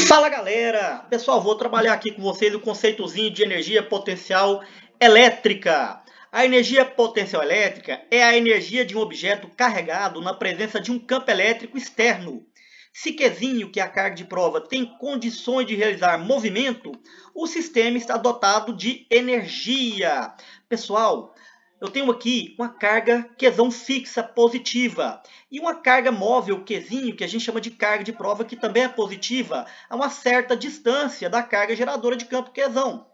Fala galera! Pessoal, vou trabalhar aqui com vocês o conceitozinho de energia potencial elétrica. A energia potencial elétrica é a energia de um objeto carregado na presença de um campo elétrico externo. Se Qzinho, que é a carga de prova, tem condições de realizar movimento, o sistema está dotado de energia. Pessoal, eu tenho aqui uma carga Qzão fixa positiva e uma carga móvel Qzinho, que a gente chama de carga de prova, que também é positiva, a uma certa distância da carga geradora de campo Qzão.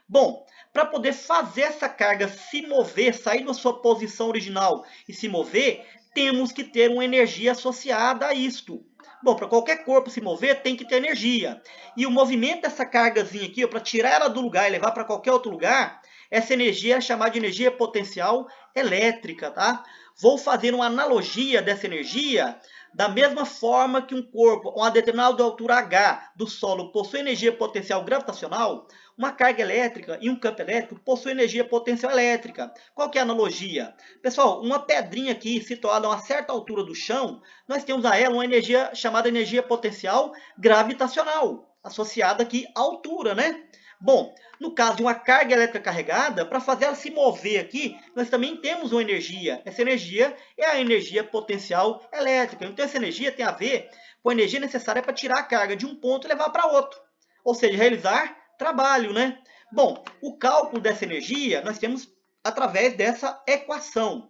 Bom, para poder fazer essa carga se mover, sair da sua posição original e se mover, temos que ter uma energia associada a isto. Bom, para qualquer corpo se mover, tem que ter energia. E o movimento dessa cargazinha aqui, para tirar ela do lugar e levar para qualquer outro lugar, essa energia é chamada de energia potencial elétrica, tá? Vou fazer uma analogia dessa energia da mesma forma que um corpo a uma determinada altura h do solo possui energia potencial gravitacional, uma carga elétrica e um campo elétrico possuem energia potencial elétrica. Qual que é a analogia? Pessoal, uma pedrinha aqui situada a uma certa altura do chão, nós temos a ela uma energia chamada energia potencial gravitacional, associada aqui à altura, né? Bom, no caso de uma carga elétrica carregada, para fazer ela se mover aqui, nós também temos uma energia. Essa energia é a energia potencial elétrica. Então, essa energia tem a ver com a energia necessária para tirar a carga de um ponto e levar para outro. Ou seja, realizar trabalho, né? Bom, o cálculo dessa energia nós temos através dessa equação.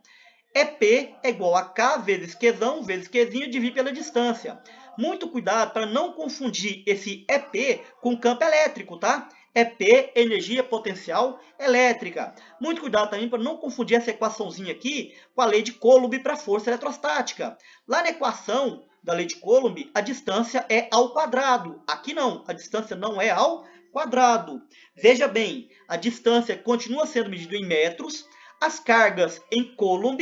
EP é igual a K vezes Qzão vezes Qzinho dividido pela distância. Muito cuidado para não confundir esse EP com campo elétrico, tá? EP, energia potencial elétrica. Muito cuidado também para não confundir essa equaçãozinha aqui com a lei de Coulomb para a força eletrostática. Lá na equação da lei de Coulomb, a distância é ao quadrado. Aqui não, a distância não é ao quadrado. Veja bem, a distância continua sendo medida em metros, as cargas em Coulomb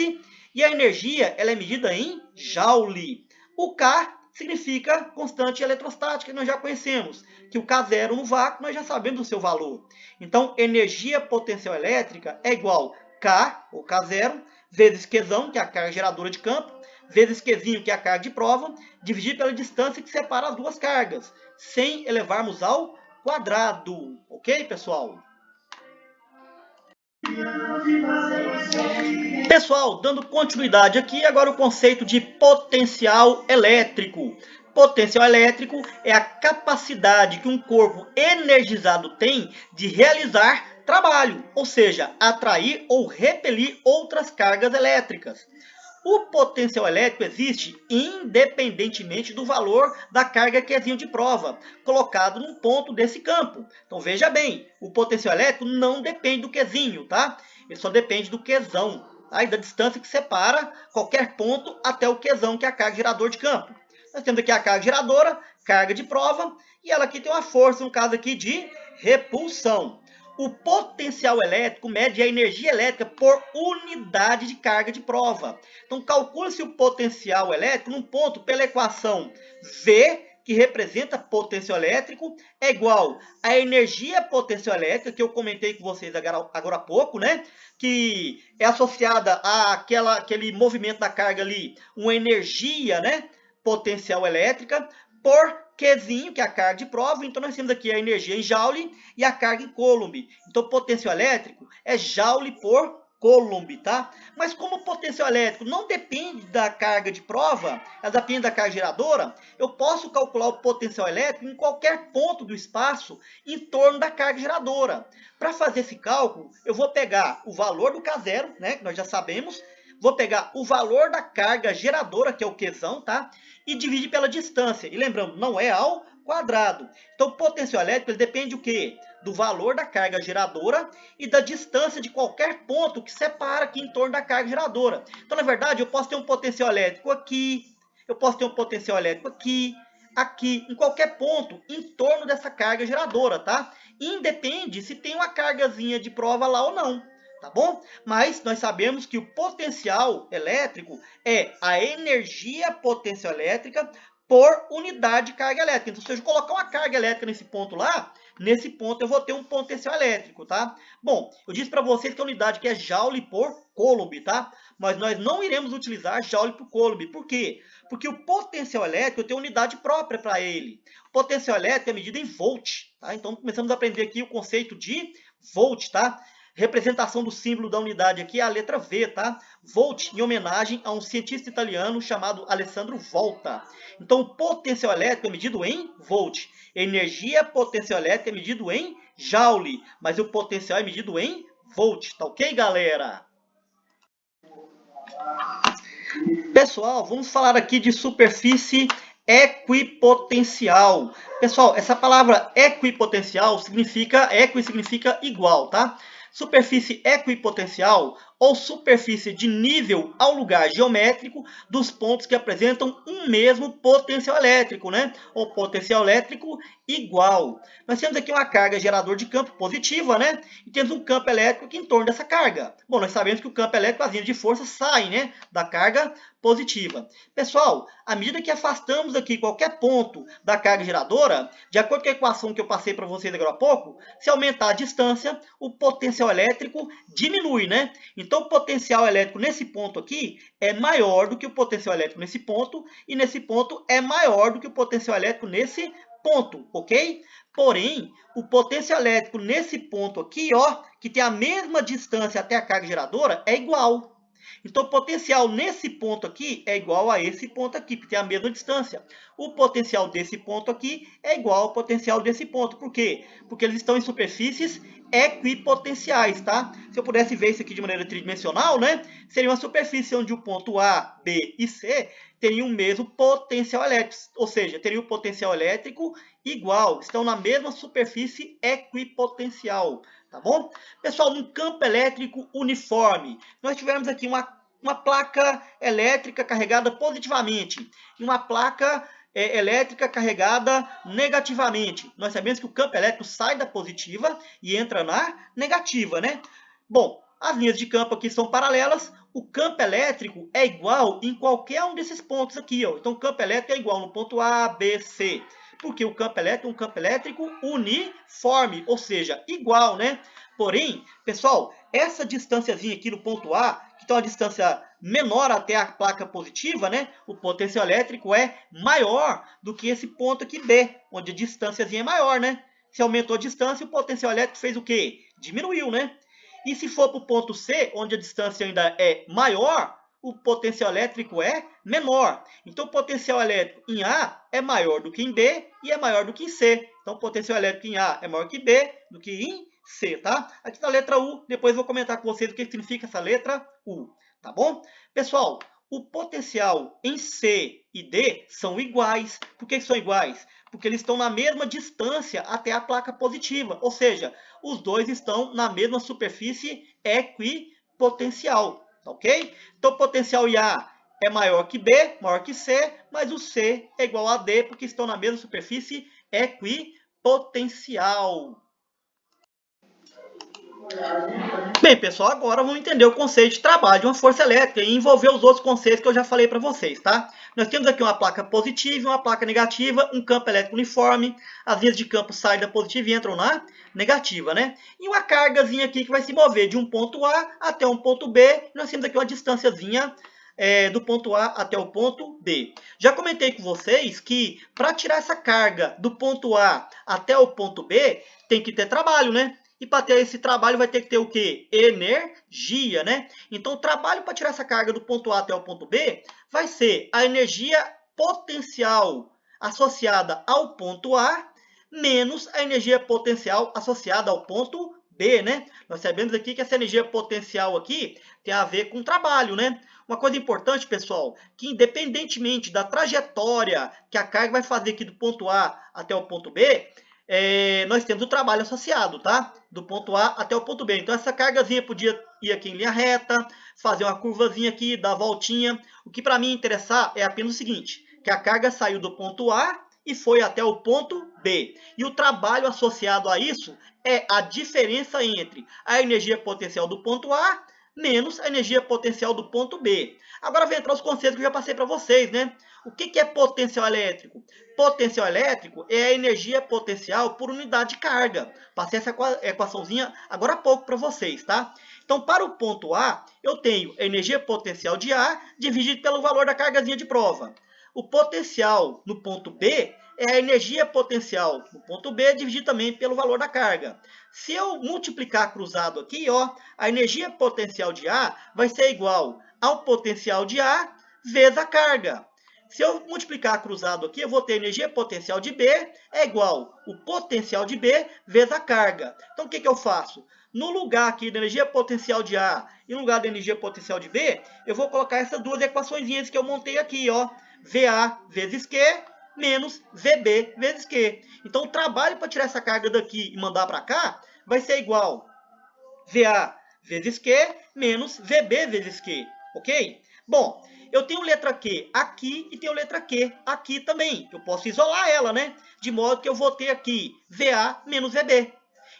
e a energia ela é medida em Joule. O K significa constante eletrostática, que nós já conhecemos, que o K0 no vácuo nós já sabemos o seu valor. Então, energia potencial elétrica é igual K, ou K0, vezes Qzão, que é a carga geradora de campo, vezes Qzinho, que é a carga de prova, dividido pela distância que separa as duas cargas, sem elevarmos ao quadrado. Ok, pessoal? Pessoal, dando continuidade aqui, agora o conceito de potencial elétrico. Potencial elétrico é a capacidade que um corpo energizado tem de realizar trabalho, ou seja, atrair ou repelir outras cargas elétricas. O potencial elétrico existe independentemente do valor da carga Qzinho de prova, colocado num ponto desse campo. Então veja bem, o potencial elétrico não depende do Qzinho, tá? Ele só depende do Qzão, tá? E da distância que separa qualquer ponto até o Qzão, que é a carga geradora de campo. Nós temos aqui a carga geradora, carga de prova, e ela aqui tem uma força, no caso aqui, de repulsão. O potencial elétrico mede a energia elétrica por unidade de carga de prova. Então, calcule-se o potencial elétrico num ponto pela equação V, que representa potencial elétrico, é igual à energia potencial elétrica, que eu comentei com vocês agora há pouco, né? Que é associada àquele movimento da carga ali, uma energia, né? Potencial elétrica, por Qzinho, que é a carga de prova. Então, nós temos aqui a energia em Joule e a carga em Coulomb. Então, o potencial elétrico é Joule por Coulomb, tá? Mas como o potencial elétrico não depende da carga de prova, ela depende da carga geradora, eu posso calcular o potencial elétrico em qualquer ponto do espaço em torno da carga geradora. Para fazer esse cálculo, eu vou pegar o valor do K0, né, que nós já sabemos, vou pegar o valor da carga geradora, que é o Qzão, tá? E dividir pela distância. E lembrando, não é ao quadrado. Então, o potencial elétrico ele depende do quê? Do valor da carga geradora e da distância de qualquer ponto que separa aqui em torno da carga geradora. Então, na verdade, eu posso ter um potencial elétrico aqui, eu posso ter um potencial elétrico aqui, aqui, em qualquer ponto em torno dessa carga geradora, tá? Independe se tem uma cargazinha de prova lá ou não. Tá bom? Mas nós sabemos que o potencial elétrico é a energia potencial elétrica por unidade de carga elétrica. Então, se eu colocar uma carga elétrica nesse ponto lá, nesse ponto eu vou ter um potencial elétrico, tá? Bom, eu disse para vocês que a unidade aqui é Joule por Coulomb, tá? Mas nós não iremos utilizar Joule por Coulomb. Por quê? Porque o potencial elétrico eu tenho unidade própria para ele. O potencial elétrico é medido em volt, tá? Então, começamos a aprender aqui o conceito de volt, tá? Representação do símbolo da unidade aqui é a letra V, tá? Volt, em homenagem a um cientista italiano chamado Alessandro Volta. Então, o potencial elétrico é medido em volt. Energia potencial elétrica é medido em joule, mas o potencial é medido em volt, tá ok, galera? Pessoal, vamos falar aqui de superfície equipotencial. Pessoal, essa palavra equipotencial significa igual, tá? Superfície equipotencial ou superfície de nível ao lugar geométrico dos pontos que apresentam um mesmo potencial elétrico, né? Ou potencial elétrico igual. Nós temos aqui uma carga gerador de campo positiva, né? E temos um campo elétrico aqui em torno dessa carga. Bom, nós sabemos que o campo elétrico, as linhas de força saem, né, da carga positiva. Pessoal, à medida que afastamos aqui qualquer ponto da carga geradora, de acordo com a equação que eu passei para vocês agora há pouco, se aumentar a distância, o potencial elétrico diminui, né? Então, o potencial elétrico nesse ponto aqui é maior do que o potencial elétrico nesse ponto, e nesse ponto é maior do que o potencial elétrico nesse ponto, ok? Porém, o potencial elétrico nesse ponto aqui, ó, que tem a mesma distância até a carga geradora, é igual. Então, o potencial nesse ponto aqui é igual a esse ponto aqui, que tem a mesma distância. O potencial desse ponto aqui é igual ao potencial desse ponto. Por quê? Porque eles estão em superfícies equipotenciais, tá? Se eu pudesse ver isso aqui de maneira tridimensional, né? Seria uma superfície onde o ponto A, B e C teriam o mesmo potencial elétrico. Ou seja, teriam o potencial elétrico igual. Estão na mesma superfície equipotencial. Tá bom? Pessoal, num campo elétrico uniforme, nós tivemos aqui uma placa elétrica carregada positivamente e uma placa elétrica carregada negativamente. Nós sabemos que o campo elétrico sai da positiva e entra na negativa, né? Bom, as linhas de campo aqui são paralelas. O campo elétrico é igual em qualquer um desses pontos aqui, ó. Então, o campo elétrico é igual no ponto A, B, C. Porque o campo elétrico é um campo elétrico uniforme, ou seja, igual, né? Porém, pessoal, essa distânciazinha aqui no ponto A, que tem uma distância menor até a placa positiva, né? O potencial elétrico é maior do que esse ponto aqui B, onde a distânciazinha é maior, né? Se aumentou a distância, o potencial elétrico fez o quê? Diminuiu, né? E se for para o ponto C, onde a distância ainda é maior, o potencial elétrico é menor. Então, o potencial elétrico em A é maior do que em B e é maior do que em C. Então, o potencial elétrico em A é maior que B do que em C, tá? Aqui na letra U, depois eu vou comentar com vocês o que significa essa letra U, tá bom? Pessoal, o potencial em C e D são iguais. Por que são iguais? Porque eles estão na mesma distância até a placa positiva. Ou seja, os dois estão na mesma superfície equipotencial. Tá ok? Então, o potencial em A é maior que B, maior que C, mas o C é igual a D, porque estão na mesma superfície equipotencial. Bem, pessoal, agora vamos entender o conceito de trabalho de uma força elétrica e envolver os outros conceitos que eu já falei para vocês, tá? Nós temos aqui uma placa positiva e uma placa negativa, um campo elétrico uniforme, as linhas de campo saem da positiva e entram na negativa, né? E uma cargazinha aqui que vai se mover de um ponto A até um ponto B, nós temos aqui uma distânciazinha do ponto A até o ponto B. Já comentei com vocês que para tirar essa carga do ponto A até o ponto B, tem que ter trabalho, né? E para ter esse trabalho vai ter que ter o quê? Energia, né? Então, o trabalho para tirar essa carga do ponto A até o ponto B vai ser a energia potencial associada ao ponto A menos a energia potencial associada ao ponto B, né? Nós sabemos aqui que essa energia potencial aqui tem a ver com trabalho, né? Uma coisa importante, pessoal, que independentemente da trajetória que a carga vai fazer aqui do ponto A até o ponto B, nós temos o trabalho associado, tá? Do ponto A até o ponto B. Então, essa cargazinha podia ir aqui em linha reta, fazer uma curvazinha aqui, dar a voltinha. O que para mim interessar é apenas o seguinte, que a carga saiu do ponto A e foi até o ponto B. E o trabalho associado a isso é a diferença entre a energia potencial do ponto A menos a energia potencial do ponto B. Agora vem entrar os conceitos que eu já passei para vocês, né? O que é potencial elétrico? Potencial elétrico é a energia potencial por unidade de carga. Passei essa equaçãozinha agora há pouco para vocês, tá? Então, para o ponto A, eu tenho a energia potencial de A dividido pelo valor da cargazinha de prova. O potencial no ponto B é a energia potencial no ponto B dividido também pelo valor da carga. Se eu multiplicar cruzado aqui, ó, a energia potencial de A vai ser igual ao potencial de A vezes a carga. Se eu multiplicar cruzado aqui, eu vou ter a energia potencial de B é igual o potencial de B vezes a carga. Então, o que eu faço? No lugar aqui da energia potencial de A e no lugar da energia potencial de B, eu vou colocar essas duas equações que eu montei aqui, ó. VA vezes Q menos VB vezes Q. Então, o trabalho para tirar essa carga daqui e mandar para cá vai ser igual VA vezes Q menos VB vezes Q, ok? Bom, eu tenho letra Q aqui e tenho letra Q aqui também. Eu posso isolar ela, né? De modo que eu vou ter aqui VA menos VB.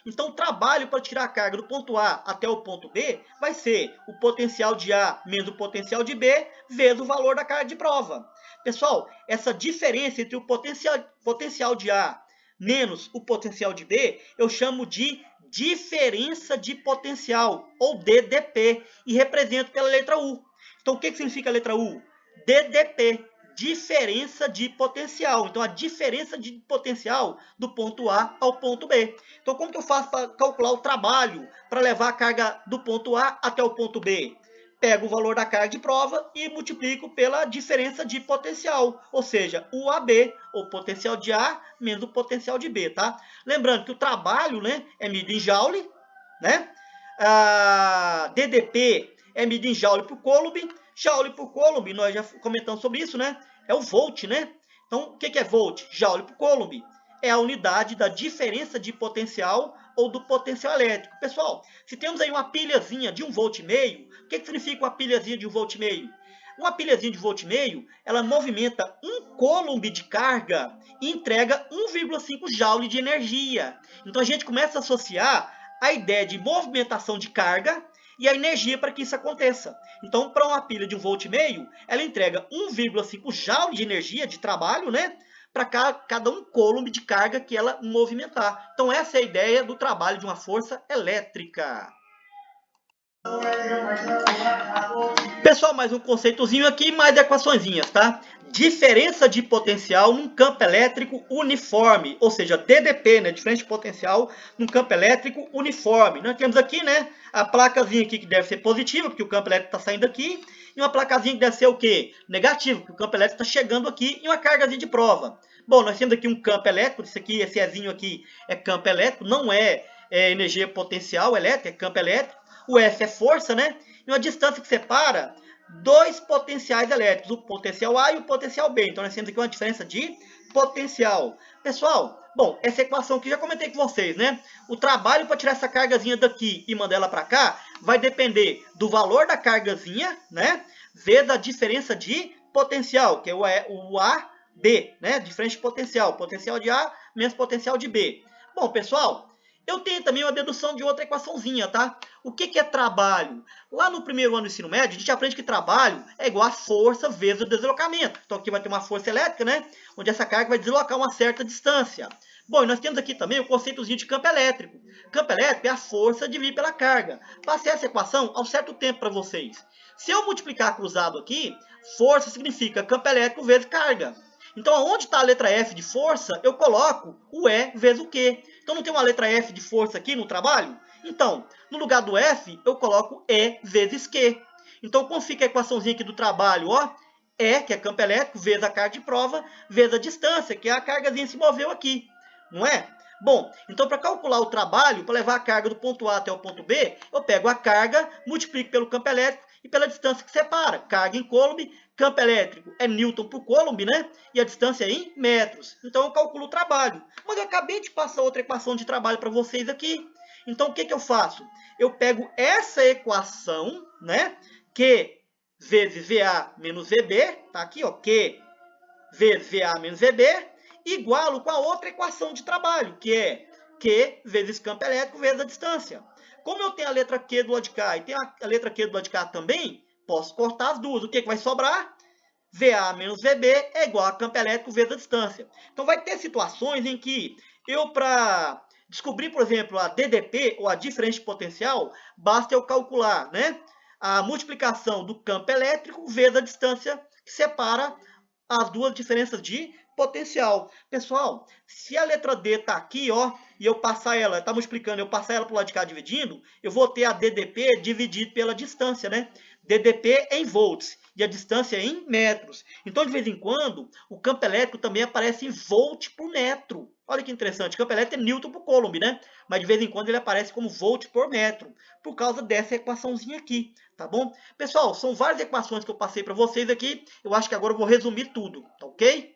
Então, o trabalho para tirar a carga do ponto A até o ponto B vai ser o potencial de A menos o potencial de B vezes o valor da carga de prova. Pessoal, essa diferença entre o potencial de A menos o potencial de B, eu chamo de diferença de potencial, ou DDP, e represento pela letra U. Então, o que significa a letra U? DDP, diferença de potencial. Então, a diferença de potencial do ponto A ao ponto B. Então, como que eu faço para calcular o trabalho para levar a carga do ponto A até o ponto B? Pego o valor da carga de prova e multiplico pela diferença de potencial, ou seja, o AB, ou potencial de A, menos o potencial de B, tá? Lembrando que o trabalho, né, é medido em joule, né? A DDP é medido em joule por coulomb. Joule por coulomb, nós já comentamos sobre isso, né? É o volt, né? Então, o que é volt? Joule por coulomb. É a unidade da diferença de potencial ou do potencial elétrico. Pessoal, se temos aí uma pilhazinha de 1,5 volt, o que significa uma pilhazinha de 1,5 volt? Uma pilhazinha de 1,5 volt, ela movimenta 1 coulomb de carga e entrega 1,5 joule de energia. Então, a gente começa a associar a ideia de movimentação de carga e a energia para que isso aconteça. Então, para uma pilha de 1,5 volt, ela entrega 1,5 joule de energia, de trabalho, né? Para cada 1 coulomb de carga que ela movimentar. Então, essa é a ideia do trabalho de uma força elétrica. Pessoal, mais um conceitozinho aqui, mais equaçõezinhas, tá? Diferença de potencial num campo elétrico uniforme, ou seja, DDP, né? Diferença de potencial num campo elétrico uniforme. Nós temos aqui, né, a placazinha aqui que deve ser positiva, porque o campo elétrico está saindo aqui, e uma placazinha que deve ser o quê? Negativo, porque o campo elétrico está chegando aqui, e uma cargazinha de prova. Bom, nós temos aqui um campo elétrico, isso aqui, esse Ezinho aqui é campo elétrico, não é energia potencial elétrica, é campo elétrico. O F é força, né? E uma distância que separa dois potenciais elétricos, o potencial A e o potencial B. Então, nós temos aqui uma diferença de potencial. Pessoal, bom, essa equação aqui já comentei com vocês, né? O trabalho para tirar essa cargazinha daqui e mandar ela para cá vai depender do valor da cargazinha, né? Vezes a diferença de potencial, que é o AB, né? Diferença de potencial. Potencial de A menos potencial de B. Bom, pessoal, eu tenho também uma dedução de outra equaçãozinha, tá? O que é trabalho? Lá no primeiro ano do ensino médio, a gente aprende que trabalho é igual a força vezes o deslocamento. Então, aqui vai ter uma força elétrica, né? Onde essa carga vai deslocar uma certa distância. Bom, e nós temos aqui também o conceitozinho de campo elétrico. Campo elétrico é a força dividida pela carga. Passei essa equação há um certo tempo para vocês. Se eu multiplicar cruzado aqui, força significa campo elétrico vezes carga. Então, onde está a letra F de força, eu coloco o E vezes o Q. Então, não tem uma letra F de força aqui no trabalho? Então, no lugar do F, eu coloco E vezes Q. Então, como fica a equaçãozinha aqui do trabalho? Ó, E, que é campo elétrico, vezes a carga de prova, vezes a distância, que é a cargazinha que se moveu aqui. Não é? Bom, então para calcular o trabalho, para levar a carga do ponto A até o ponto B, eu pego a carga, multiplico pelo campo elétrico e pela distância que separa. Carga em coulomb, campo elétrico é Newton por coulomb, né? E a distância é em metros. Então eu calculo o trabalho. Mas eu acabei de passar outra equação de trabalho para vocês aqui. Então o que eu faço? Eu pego essa equação, né? Q vezes VA menos VB, tá aqui, ó, Q vezes VA menos VB, igualo com a outra equação de trabalho, que é Q vezes campo elétrico vezes a distância. Como eu tenho a letra Q do lado de cá e tenho a letra Q do lado de cá também, posso cortar as duas. O que vai sobrar? VA menos VB é igual a campo elétrico vezes a distância. Então, vai ter situações em que eu, para descobrir, por exemplo, a DDP, ou a diferença de potencial, basta eu calcular, né, a multiplicação do campo elétrico vezes a distância que separa as duas diferenças de potencial. Pessoal, se a letra D está aqui, ó, e eu passar ela, está multiplicando, eu passar ela para o lado de cá dividindo, eu vou ter a DDP dividido pela distância, né? DDP em volts e a distância em metros. Então, de vez em quando, o campo elétrico também aparece em volt por metro. Olha que interessante, o campo elétrico é Newton por Coulomb, né? Mas de vez em quando ele aparece como volt por metro, por causa dessa equaçãozinha aqui, tá bom? Pessoal, são várias equações que eu passei para vocês aqui, eu acho que agora eu vou resumir tudo, tá ok?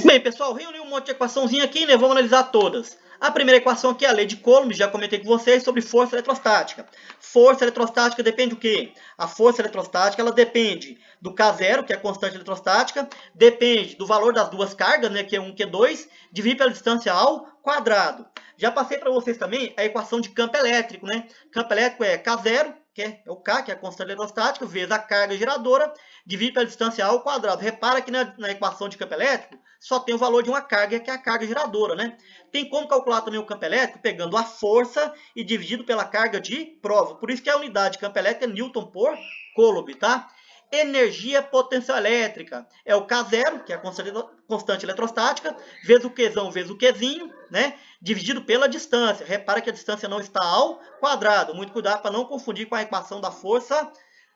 Bem, pessoal, reuni um monte de equaçãozinha aqui, né? Vamos analisar todas. A primeira equação aqui é a lei de Coulomb, já comentei com vocês sobre força eletrostática. Força eletrostática depende do quê? A força eletrostática ela depende do K0, que é a constante eletrostática, depende do valor das duas cargas, né, Q1 e Q2, dividido pela distância ao quadrado. Já passei para vocês também a equação de campo elétrico, né? Campo elétrico é K0, que é o K, que é a constante eletrostática, vezes a carga geradora, dividido pela distância ao quadrado. Repara que na equação de campo elétrico só tem o valor de uma carga, que é a carga geradora, né? Tem como calcular também o campo elétrico pegando a força e dividido pela carga de prova. Por isso que a unidade de campo elétrico é Newton por Coulomb, tá? Energia potencial elétrica é o K0, que é a constante eletrostática, vezes o Qzão vezes o Qzinho, né? Dividido pela distância. Repara que a distância não está ao quadrado. Muito cuidado para não confundir com a equação da força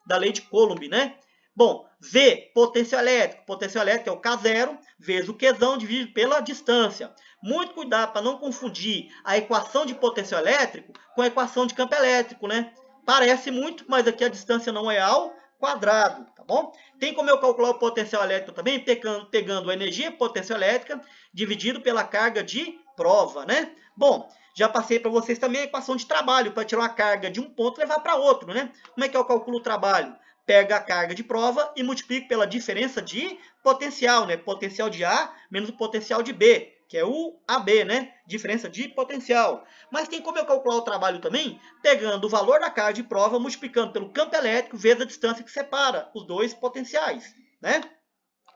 da lei de Coulomb, né? Bom, V, potencial elétrico. Potencial elétrico é o K0 vezes o Qzão dividido pela distância. Muito cuidado para não confundir a equação de potencial elétrico com a equação de campo elétrico, né? Parece muito, mas aqui a distância não é ao quadrado, tá bom? Tem como eu calcular o potencial elétrico também, pegando a energia potencial elétrica dividido pela carga de prova, né? Bom, já passei para vocês também a equação de trabalho, para tirar uma carga de um ponto e levar para outro, né? Como é que eu calculo o trabalho? Pega a carga de prova e multiplico pela diferença de potencial, né? Potencial de A menos o potencial de B, que é o AB, né? Diferença de potencial. Mas tem como eu calcular o trabalho também, pegando o valor da carga de prova, multiplicando pelo campo elétrico vezes a distância que separa os dois potenciais, né?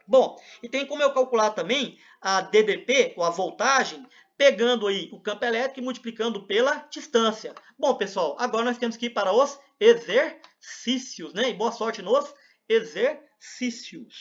Bom, e tem como eu calcular também a DDP, ou a voltagem, pegando aí o campo elétrico e multiplicando pela distância. Bom, pessoal, agora nós temos que ir para os exercícios, né? E boa sorte nos exercícios.